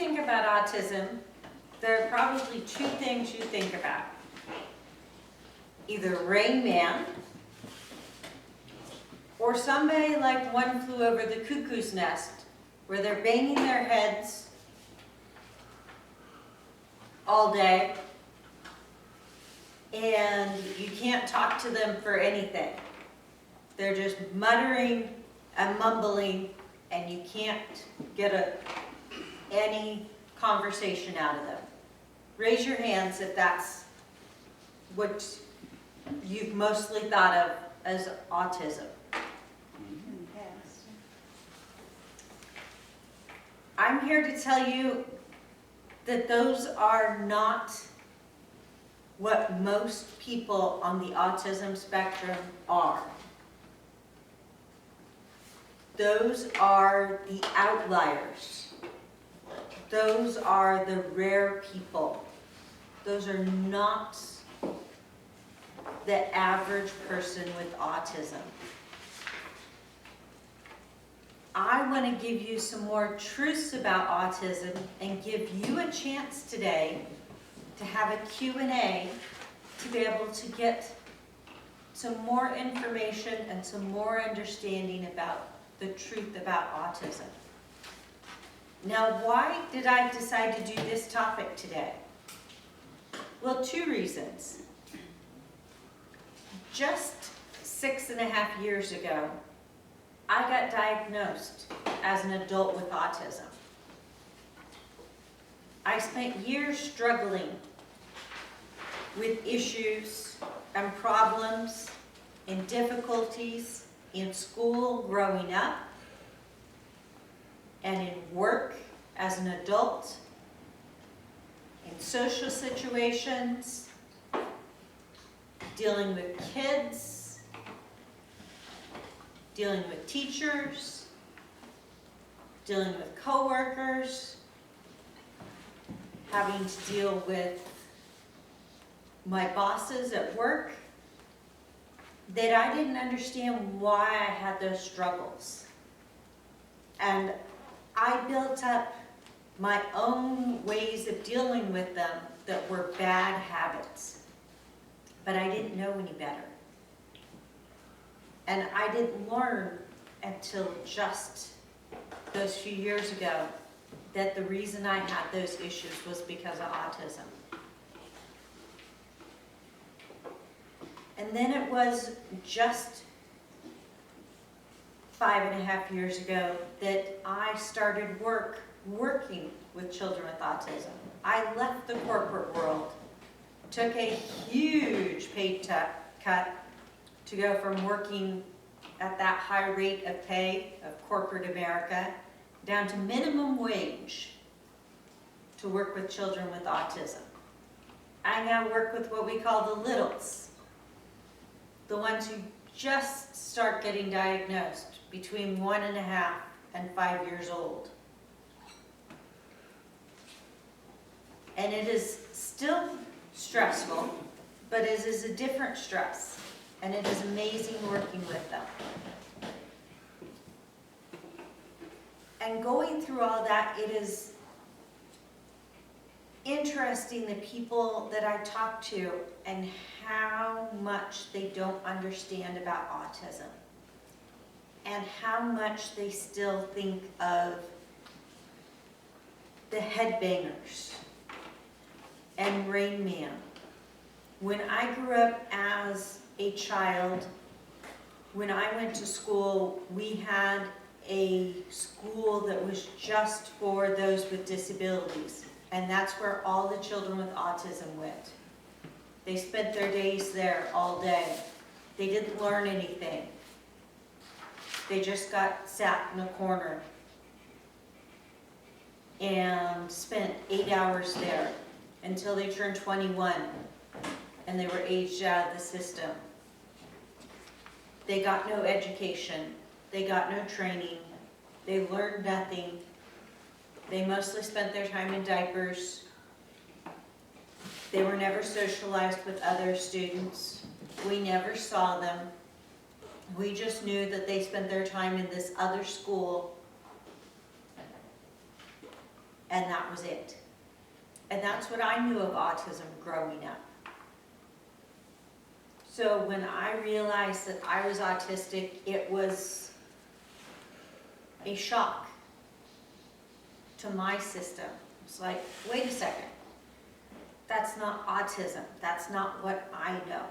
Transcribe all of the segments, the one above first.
think about autism, there are probably two things you think about. Either Rain Man, or somebody like One Flew Over the Cuckoo's Nest, where they're banging their heads all day, and you can't talk to them for anything. They're just muttering and mumbling, and you can't get any conversation out of them. Raise your hands if that's what you've mostly thought of as autism. I'm here to tell you that those are not what most people on the autism spectrum are. Those are the outliers. Those are the rare people. Those are not the average person with autism. I want to give you some more truths about autism and give you a chance today to have a Q&A to be able to get some more information and some more understanding about the truth about autism. Now, why did I decide to do this topic today? Well, two reasons. Just 6.5 years ago, I got diagnosed as an adult with autism. I spent years struggling with issues and problems and difficulties in school growing up and in work as an adult, in social situations, dealing with kids, dealing with teachers, dealing with coworkers, having to deal with my bosses at work, that I didn't understand why I had those struggles. And I built up my own ways of dealing with them that were bad habits. But I didn't know any better. And I didn't learn until just those few years ago that the reason I had those issues was because of autism. And then it was just 5.5 years ago that I started working with children with autism. I left the corporate world, took a huge pay cut to go from working at that high rate of pay of corporate America down to minimum wage to work with children with autism. I now work with what we call the littles, the ones who just start getting diagnosed between 1.5 and 5 years old. And it is still stressful, but it is a different stress. And it is amazing working with them. And going through all that, it is interesting the people that I talk to and how much they don't understand about autism. And how much they still think of the headbangers and Rain Man. When I grew up as a child, when I went to school, we had a school that was just for those with disabilities, and that's where all the children with autism went. They spent their days there all day. They didn't learn anything. They just got sat in a corner and spent 8 hours there until they turned 21 and they were aged out of the system. They got no education. They got no training. They learned nothing. They mostly spent their time in diapers. They were never socialized with other students. We never saw them. We just knew that they spent their time in this other school and that was it. And that's what I knew of autism growing up. So when I realized that I was autistic, it was a shock to my system. It's like, wait a second, that's not autism. That's not what I know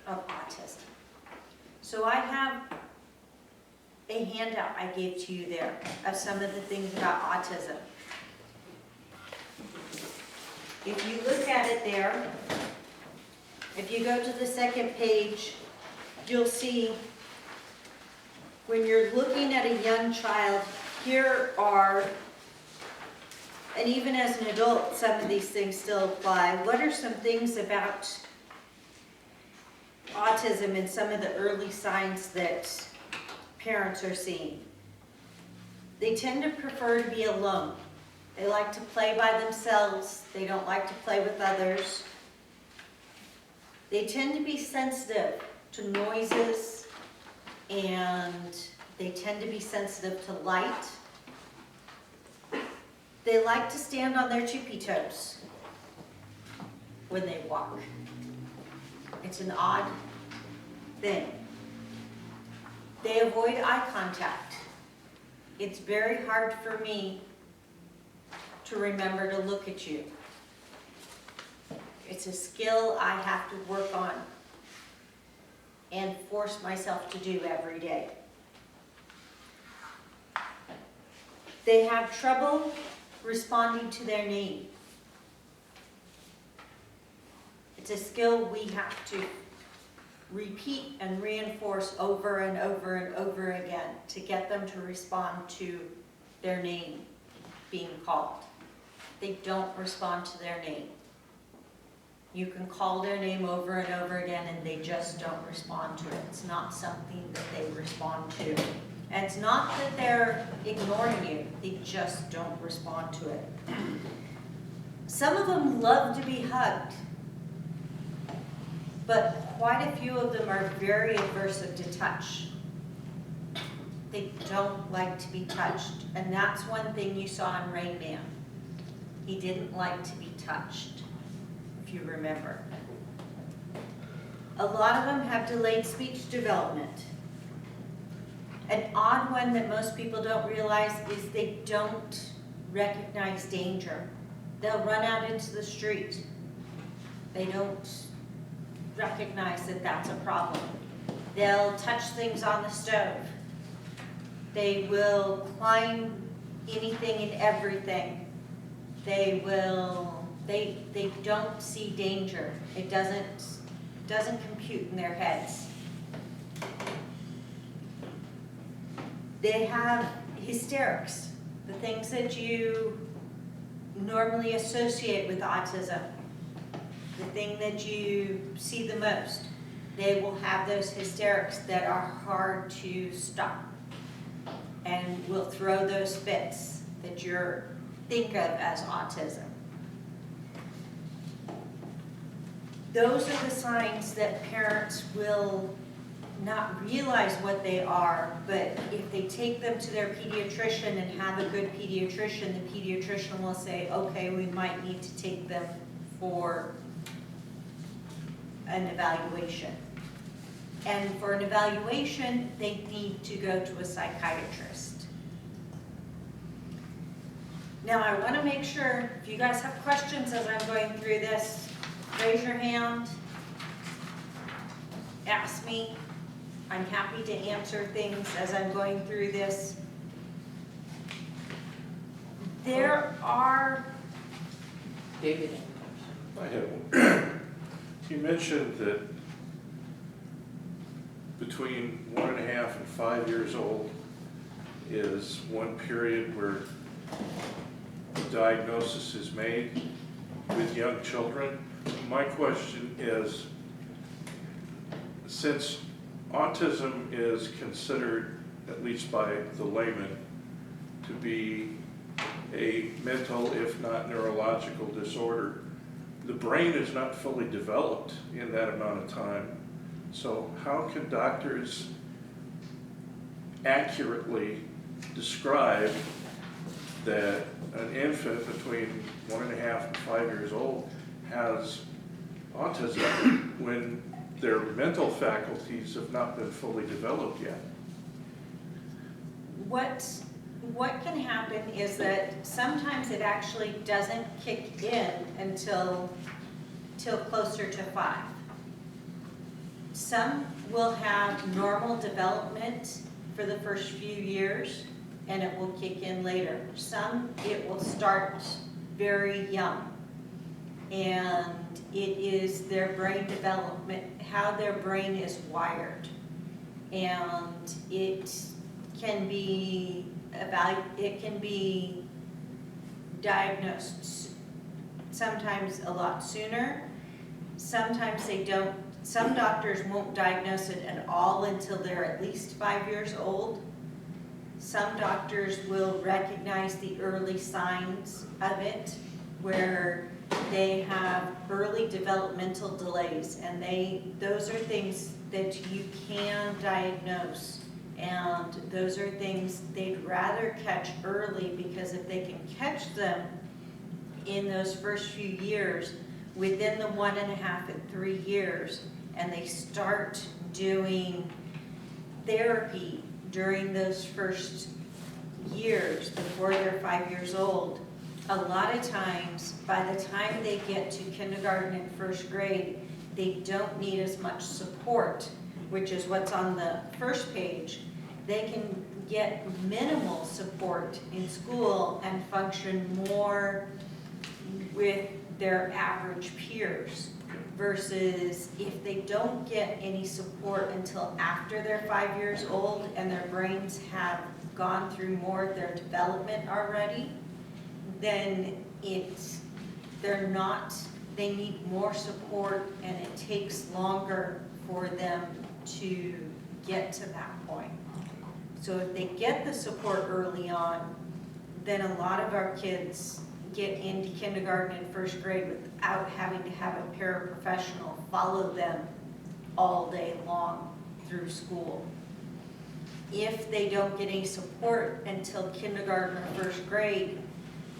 of autism. So I have a handout I gave to you there of some of the things about autism. If you look at it there, if you go to the second page, you'll see when you're looking at a young child, here are, and even as an adult, some of these things still apply. What are some things about autism and some of the early signs that parents are seeing? They tend to prefer to be alone. They like to play by themselves. They don't like to play with others. They tend to be sensitive to noises, and they tend to be sensitive to light. They like to stand on their tippy toes when they walk. It's an odd thing. They avoid eye contact. It's very hard for me to remember to look at you. It's a skill I have to work on and force myself to do every day. They have trouble responding to their name. It's a skill we have to repeat and reinforce over and over and over again to get them to respond to their name being called. They don't respond to their name. You can call their name over and over again and they just don't respond to it. It's not something that they respond to. And it's not that they're ignoring you, they just don't respond to it. Some of them love to be hugged, but quite a few of them are very aversive to touch. They don't like to be touched, and that's one thing you saw in Rain Man. He didn't like to be touched, if you remember. A lot of them have delayed speech development. An odd one that most people don't realize is they don't recognize danger. They'll run out into the street. They don't recognize that that's a problem. They'll touch things on the stove. They will climb anything and everything. They don't see danger. It doesn't compute in their heads. They have hysterics, the things that you normally associate with autism, the thing that you see the most. They will have those hysterics that are hard to stop and will throw those fits that you think of as autism. Those are the signs that parents will not realize what they are, but if they take them to their pediatrician and have a good pediatrician, the pediatrician will say, okay, we might need to take them for an evaluation. And for an evaluation, they need to go to a psychiatrist. Now, I want to make sure, if you guys have questions as I'm going through this, raise your hand, ask me. I'm happy to answer things as I'm going through this. There are... David. I have one. You mentioned that between 1.5 and 5 years old is one period where the diagnosis is made with young children. My question is, since autism is considered, at least by the layman, to be a mental, if not neurological disorder, the brain is not fully developed in that amount of time. So how can doctors accurately describe that an infant between 1.5 and 5 years old has autism when their mental faculties have not been fully developed yet. What can happen is that sometimes it actually doesn't kick in until closer to 5. Some will have normal development for the first few years and it will kick in later. Some, it will start very young, and it is their brain development, how their brain is wired, and it can be diagnosed sometimes a lot sooner. Sometimes they don't. Some doctors won't diagnose it at all until they're at least 5 years old. Some doctors will recognize the early signs of it, where they have early developmental delays, and those are things that you can diagnose, and those are things they'd rather catch early, because if they can catch them in those first few years, within the 1.5 and 3 years, and they start doing therapy during those first years before they're 5 years old, a lot of times, by the time they get to kindergarten and first grade, they don't need as much support, which is what's on the first page. They can get minimal support in school and function more with their average peers, versus if they don't get any support until after they're 5 years old and their brains have gone through more of their development already, then they need more support, and it takes longer for them to get to that point. So if they get the support early on, then a lot of our kids get into kindergarten and first grade without having to have a paraprofessional follow them all day long through school. If they don't get any support until kindergarten or first grade,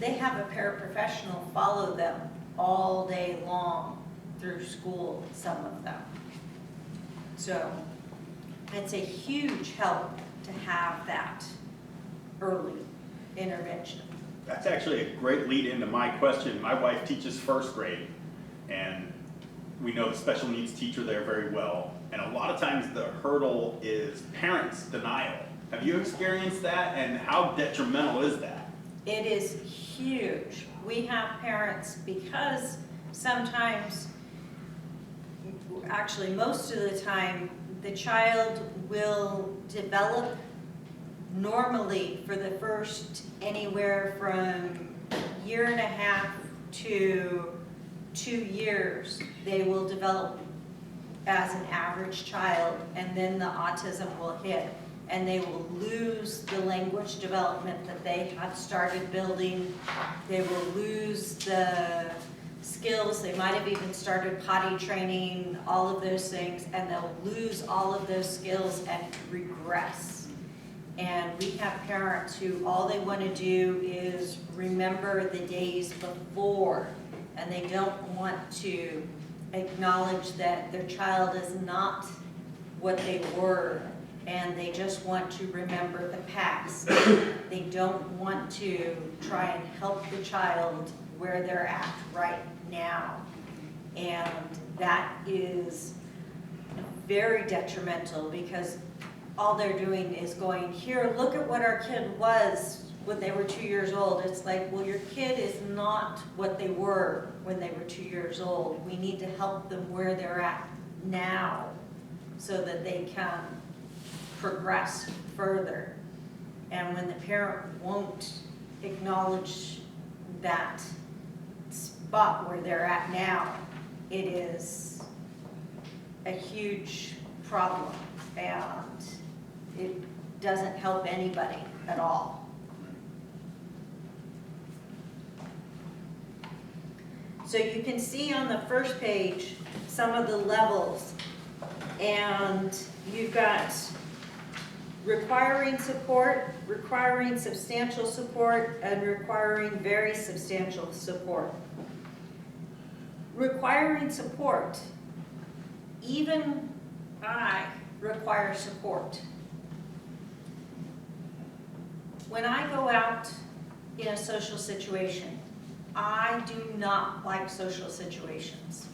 they have a paraprofessional follow them all day long through school, some of them. So it's a huge help to have that early intervention. That's actually a great lead into my question. My wife teaches first grade, and we know the special needs teacher there very well. And a lot of times the hurdle is parents' denial. Have you experienced that, and how detrimental is that? It is huge. We have parents, because sometimes, actually most of the time, the child will develop normally for the first anywhere from 1.5 years to 2 years. They will develop as an average child, and then the autism will hit, and they will lose the language development that they had started building. They will lose the skills. They might have even started potty training, all of those things, and they'll lose all of those skills and regress. And we have parents who all they want to do is remember the days before, and they don't want to acknowledge that their child is not what they were, and they just want to remember the past. They don't want to try and help the child where they're at right now. And that is very detrimental, because all they're doing is going, here, look at what our kid was when they were 2 years old. It's like, well, your kid is not what they were when they were 2 years old. We need to help them where they're at now so that they can progress further. And when the parent won't acknowledge that spot where they're at now, it is a huge problem, and it doesn't help anybody at all. So you can see on the first page some of the levels, and you've got requiring support, requiring substantial support, and requiring very substantial support. Requiring support, even I require support. When I go out in a social situation, I do not like social situations.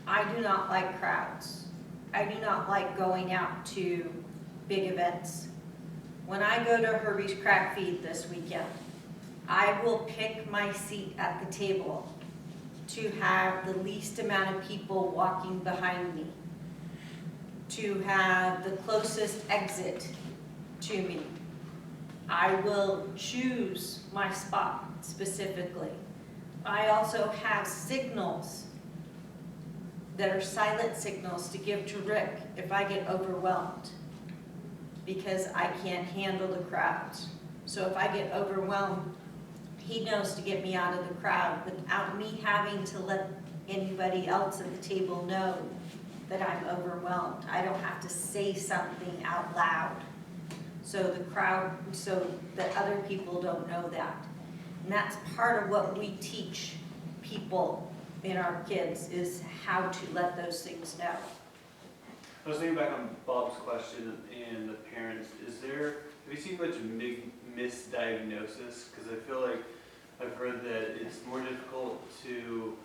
I do not like crowds. I do not like going out to big events. When I go to Herbie's Crack Feed this weekend, I will pick my seat at the table to have the least amount of people walking behind me, to have the closest exit to me. I will choose my spot specifically. I also have signals that are silent signals to give to Rick if I get overwhelmed, because I can't handle the crowds. So if I get overwhelmed, he knows to get me out of the crowd without me having to let anybody else at the table know that I'm overwhelmed. I don't have to say something out loud so that other people don't know that. And that's part of what we teach people in our kids, is how to let those things know. I was thinking back on Bob's question and the parents. Have you seen much misdiagnosis? Because I feel like I've heard that it's more difficult to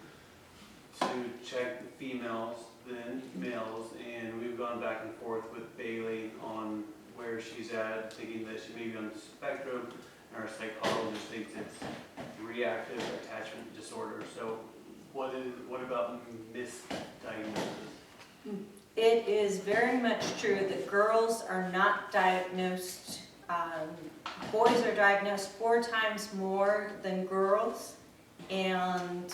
check females than males, and we've gone back and forth with Bailey on where she's at, thinking that she may be on the spectrum, and our psychologist thinks it's reactive attachment disorder. So what about misdiagnosis? It is very much true that girls are not diagnosed, boys are diagnosed 4 times more than girls, and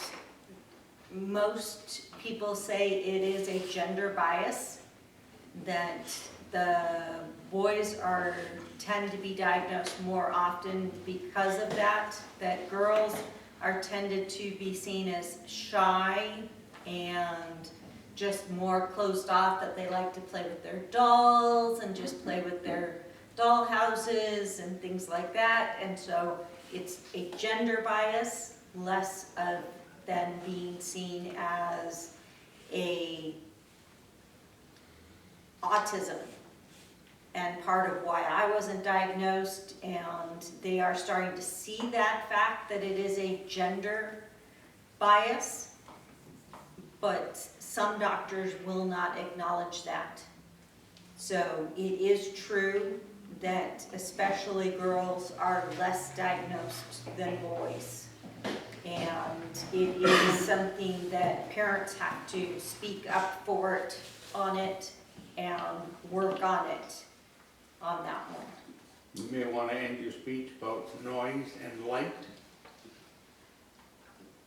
most people say it is a gender bias, that the boys tend to be diagnosed more often because of that girls are tended to be seen as shy and just more closed off, that they like to play with their dolls and just play with their doll houses and things like that. And so it's a gender bias, less of than being seen as a autism. And part of why I wasn't diagnosed, and they are starting to see that fact that it is a gender bias, but some doctors will not acknowledge that. So it is true that especially girls are less diagnosed than boys. And it is something that parents have to speak up for it, on it, and work on it, on that one. You may want to end your speech about noise and light.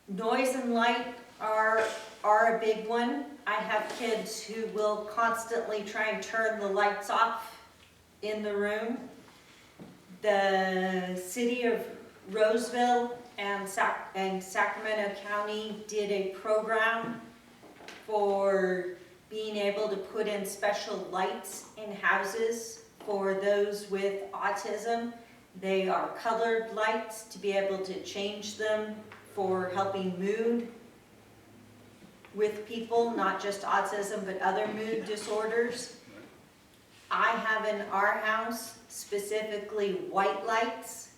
Noise and light are a big one. I have kids who will constantly try and turn the lights off in the room. The city of Roseville and Sacramento County did a program for being able to put in special lights in houses for those with autism. They are colored lights to be able to change them for helping mood with people, not just autism, but other mood disorders. I have in our house specifically white lights,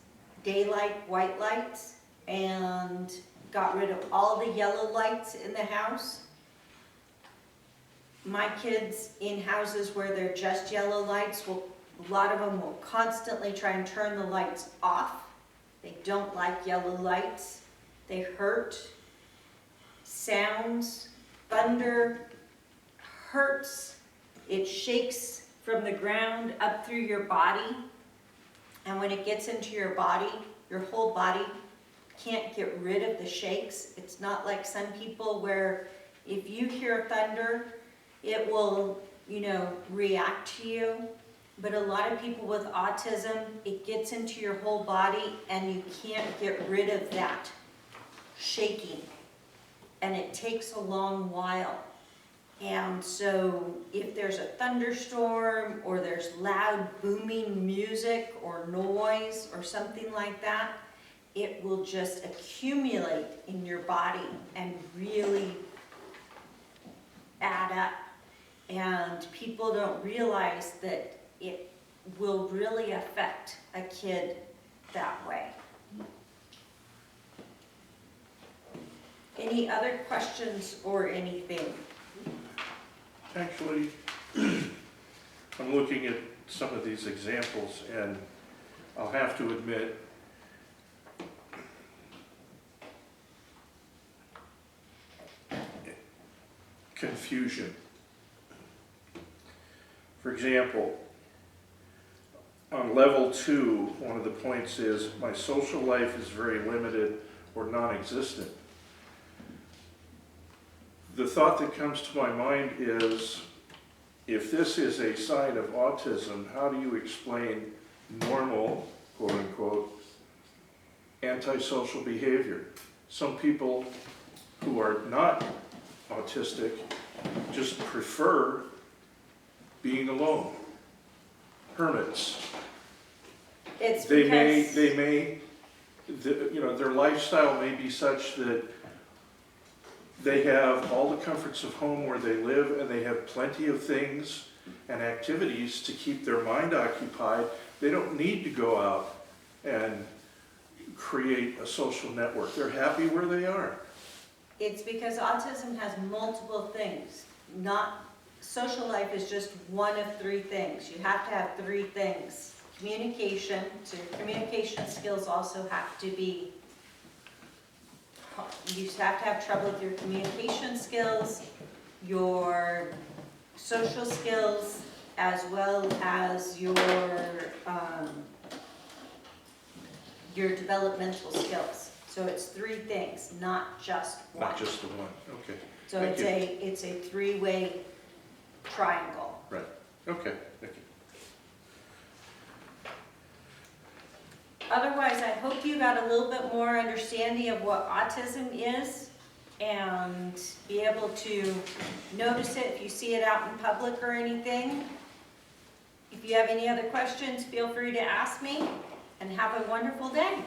daylight white lights, and got rid of all the yellow lights in the house. My kids in houses where they're just yellow lights, a lot of them will constantly try and turn the lights off. They don't like yellow lights. They hurt. Sounds, thunder hurts. It shakes from the ground up through your body. And when it gets into your body, your whole body can't get rid of the shakes. It's not like some people where if you hear thunder, it will, react to you. But a lot of people with autism, it gets into your whole body and you can't get rid of that shaking. And it takes a long while. And so if there's a thunderstorm or there's loud booming music or noise or something like that, it will just accumulate in your body and really add up. And people don't realize that it will really affect a kid that way. Any other questions or anything? Actually, I'm looking at some of these examples, and I'll have to admit, confusion. For example, on level 2, one of the points is, my social life is very limited or non-existent. The thought that comes to my mind is, if this is a sign of autism, how do you explain normal, quote unquote, antisocial behavior? Some people who are not autistic just prefer being alone. Hermits. It's They because may, their lifestyle may be such that they have all the comforts of home where they live, and they have plenty of things and activities to keep their mind occupied. They don't need to go out and create a social network. They're happy where they are. it's because autism has multiple things. Not social life is just one of 3 things. You have to have 3 things. Communication, so your communication skills also have to be, you have to have trouble with your communication skills, your social skills, as well as your developmental skills. So it's 3 things, not just one. Not just the one, okay. So Thank you. it's a 3-way triangle. Right, okay, thank you. Otherwise, I hope you got a little bit more understanding of what autism is and be able to notice it if you see it out in public or anything. If you have any other questions, feel free to ask me, and have a wonderful day.